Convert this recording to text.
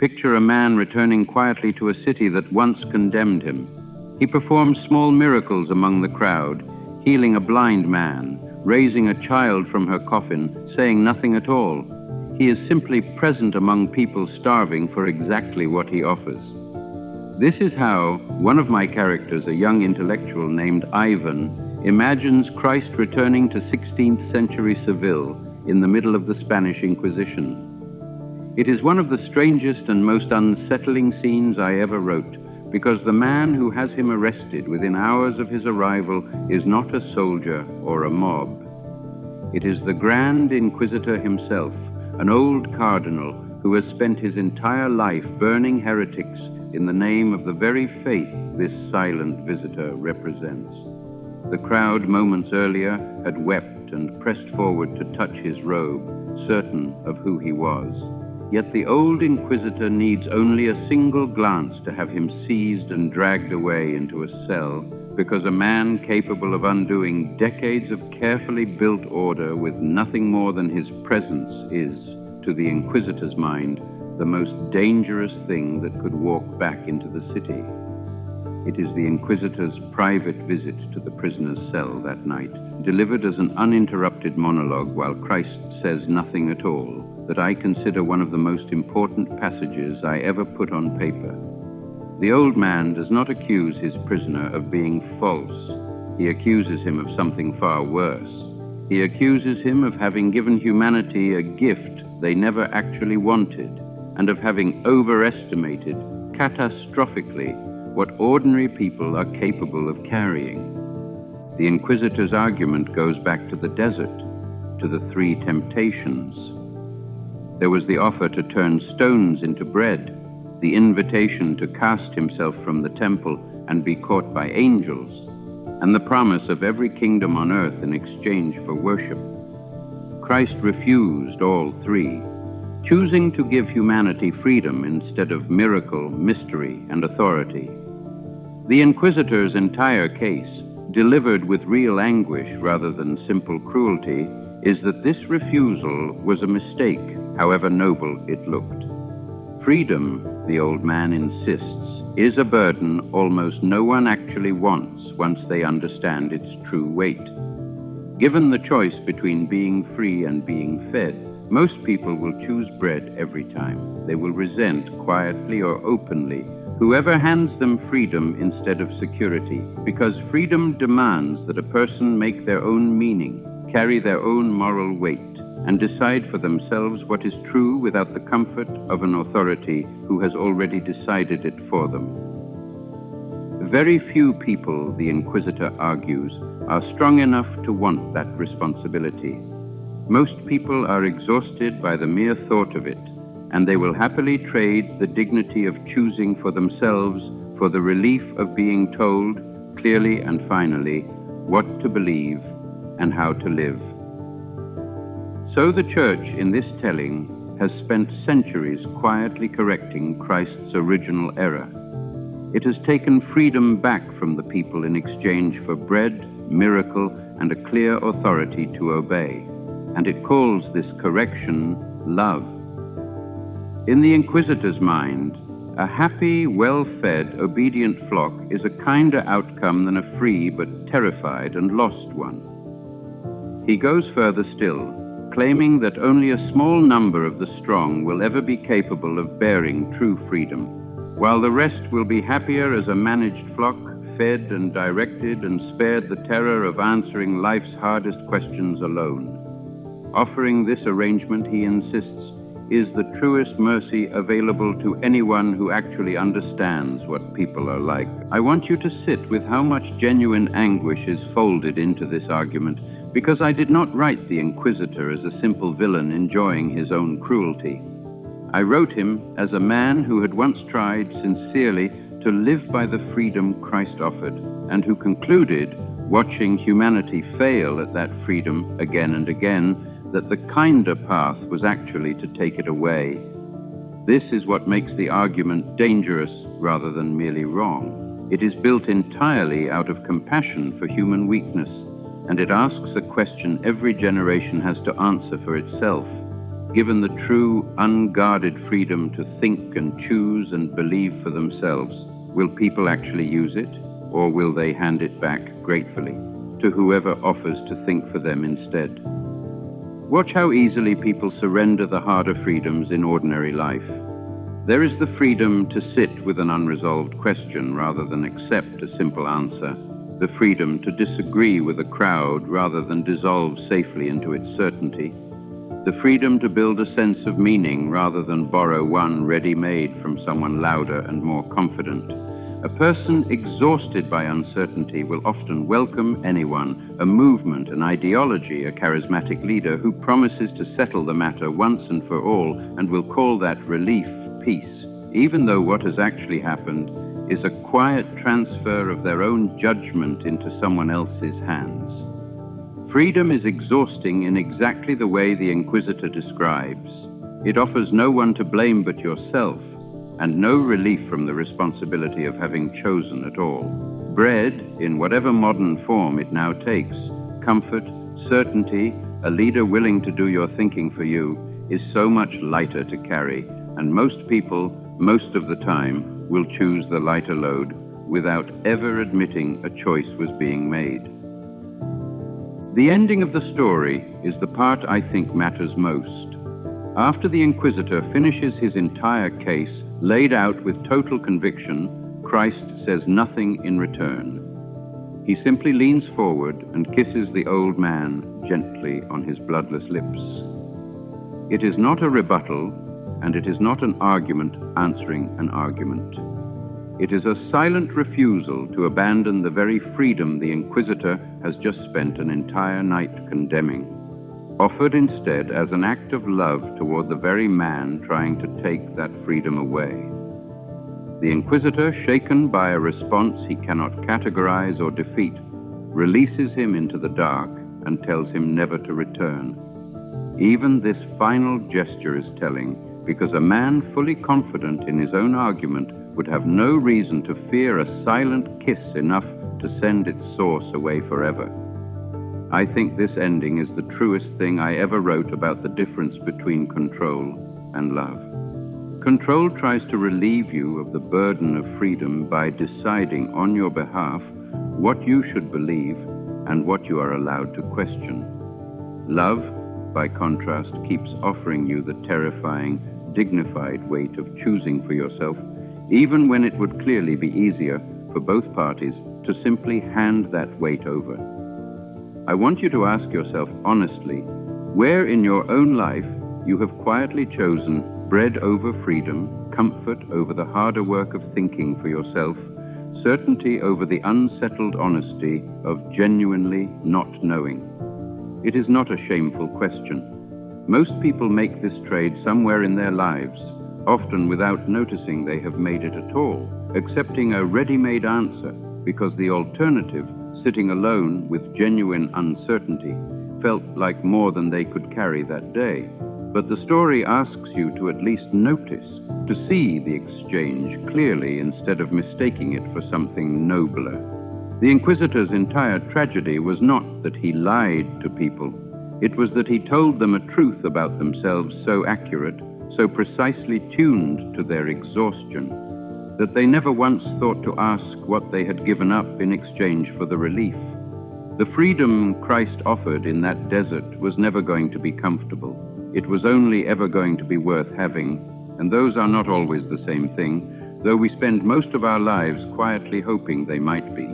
Picture a man returning quietly to a city that once condemned him. He performs small miracles among the crowd, healing a blind man, raising a child from her coffin, saying nothing at all. He is simply present among people starving for exactly what he offers. This is how one of my characters, a young intellectual named Ivan, imagines Christ returning to 16th century Seville in the middle of the Spanish Inquisition. It is one of the strangest and most unsettling scenes I ever wrote, because the man who has him arrested within hours of his arrival is not a soldier or a mob. It is the Grand Inquisitor himself, an old cardinal who has spent his entire life burning heretics in the name of the very faith this silent visitor represents. The crowd moments earlier had wept and pressed forward to touch his robe, certain of who he was. Yet the old inquisitor needs only a single glance to have him seized and dragged away into a cell, because a man capable of undoing decades of carefully built order with nothing more than his presence is, to the inquisitor's mind, the most dangerous thing that could walk back into the city. It is the inquisitor's private visit to the prisoner's cell that night, delivered as an uninterrupted monologue while Christ says nothing at all, that I consider one of the most important passages I ever put on paper. The old man does not accuse his prisoner of being false. He accuses him of something far worse. He accuses him of having given humanity a gift they never actually wanted, and of having overestimated, catastrophically, what ordinary people are capable of carrying. The inquisitor's argument goes back to the desert, to the three temptations. There was the offer to turn stones into bread, the invitation to cast himself from the temple and be caught by angels, and the promise of every kingdom on earth in exchange for worship. Christ refused all three, choosing to give humanity freedom instead of miracle, mystery, and authority. The inquisitor's entire case, delivered with real anguish rather than simple cruelty, is that this refusal was a mistake, however noble it looked. Freedom, the old man insists, is a burden almost no one actually wants once they understand its true weight. Given the choice between being free and being fed, most people will choose bread every time. They will resent, quietly or openly, whoever hands them freedom instead of security, because freedom demands that a person make their own meaning, carry their own moral weight, and decide for themselves what is true without the comfort of an authority who has already decided it for them. Very few people, the inquisitor argues, are strong enough to want that responsibility. Most people are exhausted by the mere thought of it, and they will happily trade the dignity of choosing for themselves for the relief of being told, clearly and finally, what to believe and how to live. So the Church, in this telling, has spent centuries quietly correcting Christ's original error. It has taken freedom back from the people in exchange for bread, miracle, and a clear authority to obey, and it calls this correction love. In the inquisitor's mind, a happy, well-fed, obedient flock is a kinder outcome than a free but terrified and lost one. He goes further still, claiming that only a small number of the strong will ever be capable of bearing true freedom, while the rest will be happier as a managed flock, fed and directed and spared the terror of answering life's hardest questions alone. Offering this arrangement, he insists, is the truest mercy available to anyone who actually understands what people are like. I want you to sit with how much genuine anguish is folded into this argument, because I did not write the inquisitor as a simple villain enjoying his own cruelty. I wrote him as a man who had once tried sincerely to live by the freedom Christ offered, and who concluded, watching humanity fail at that freedom again and again, that the kinder path was actually to take it away. This is what makes the argument dangerous rather than merely wrong. It is built entirely out of compassion for human weakness, and it asks a question every generation has to answer for itself. given the true, unguarded freedom to think and choose and believe for themselves, will people actually use it, or will they hand it back gratefully to whoever offers to think for them instead? Watch how easily people surrender the harder freedoms in ordinary life. There is the freedom to sit with an unresolved question rather than accept a simple answer, the freedom to disagree with a crowd rather than dissolve safely into its certainty, the freedom to build a sense of meaning rather than borrow one ready-made from someone louder and more confident. A person exhausted by uncertainty will often welcome anyone, a movement, an ideology, a charismatic leader who promises to settle the matter once and for all and will call that relief peace, even though what has actually happened is a quiet transfer of their own judgment into someone else's hands. Freedom is exhausting in exactly the way the Inquisitor describes. It offers no one to blame but yourself, and no relief from the responsibility of having chosen at all. Bread, in whatever modern form it now takes, comfort, certainty, a leader willing to do your thinking for you, is so much lighter to carry, and most people, most of the time, will choose the lighter load without ever admitting a choice was being made. The ending of the story is the part I think matters most. After the Inquisitor finishes his entire case, laid out with total conviction, Christ says nothing in return. He simply leans forward and kisses the old man gently on his bloodless lips. It is not a rebuttal, and it is not an argument answering an argument. It is a silent refusal to abandon the very freedom the Inquisitor has just spent an entire night condemning, offered instead as an act of love toward the very man trying to take that freedom away. The Inquisitor, shaken by a response he cannot categorize or defeat, releases him into the dark and tells him never to return. Even this final gesture is telling, because a man fully confident in his own argument would have no reason to fear a silent kiss enough to send its source away forever. I think this ending is the truest thing I ever wrote about the difference between control and love. Control tries to relieve you of the burden of freedom by deciding on your behalf what you should believe and what you are allowed to question. Love, by contrast, keeps offering you the terrifying, dignified weight of choosing for yourself, even when it would clearly be easier for both parties to simply hand that weight over. I want you to ask yourself honestly, where in your own life you have quietly chosen bread over freedom, comfort over the harder work of thinking for yourself, certainty over the unsettled honesty of genuinely not knowing. It is not a shameful question. Most people make this trade somewhere in their lives, often without noticing they have made it at all, accepting a ready-made answer because the alternative, sitting alone with genuine uncertainty, felt like more than they could carry that day. But the story asks you to at least notice, to see the exchange clearly instead of mistaking it for something nobler. The Inquisitor's entire tragedy was not that he lied to people. It was that he told them a truth about themselves so accurate, so precisely tuned to their exhaustion, that they never once thought to ask what they had given up in exchange for the relief. The freedom Christ offered in that desert was never going to be comfortable. It was only ever going to be worth having, and those are not always the same thing, though we spend most of our lives quietly hoping they might be.